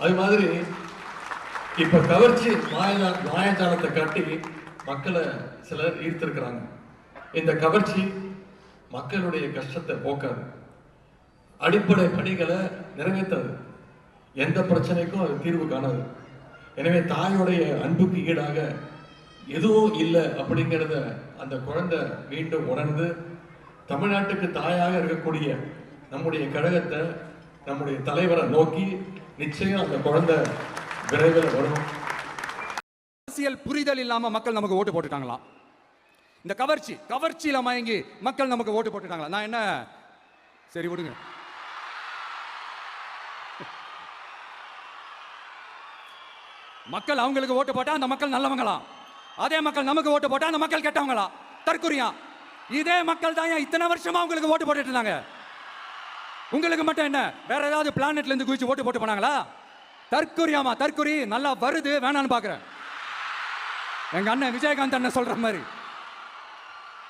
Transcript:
அது மாதிரி இப்ப கவர்ச்சி மாயஜாலத்தை காட்டி மக்களை சிலர் ஈர்த்திருக்கிறாங்க. இந்த கவர்ச்சி மக்களுடைய கஷ்டத்தை போக்காது, அடிப்படை பணிகளை நிறைவேற்றாது, எந்த பிரச்சனைக்கும் அது தீர்வு காணாது. எனவே தாயோடைய அன்புக்கு ஈடாக எதுவும் இல்லை அப்படிங்கிறத அந்த குழந்தை மீண்டும் உணர்ந்து தமிழ்நாட்டுக்கு தாயாக இருக்கக்கூடிய நம்முடைய கழகத்தை, நம்முடைய தலைவரை நோக்கி நிச்சயம் அந்த குழந்தை விரைவில் வரும். அரசியல் புரிதல் இல்லாம மக்கள் நமக்கு ஓட்டு போட்டுட்டாங்களா? இந்த கவர்ச்சியில மயங்கி மக்கள் நமக்கு ஓட்டு போட்டுட்டாங்களா? நான் என்ன சரி விடுங்க. மக்கள் அவங்களுக்கு ஓட்டு போட்டா அந்த மக்கள் நல்லவங்களா? அதே மக்கள் நமக்கு ஓட்டு போட்டா அந்த மக்கள் கெட்டவங்களா? தற்குறியா? இதே மக்கள் தான் இத்தனை வருஷமா உங்களுக்கு ஓட்டு போட்டுட்டு இருந்தாங்க. உங்களுக்கு மட்டும் என்ன வேற ஏதாவது பிளானெட்ல இருந்து குதிச்சு ஓட்டு போட்டு போனாங்களா? தற்குறியாமா? தற்குறி நல்லா வருது வேணான்னு பாக்குறேன். எங்க அண்ணன் விஜயகாந்த் அண்ணன் சொல்ற மாதிரி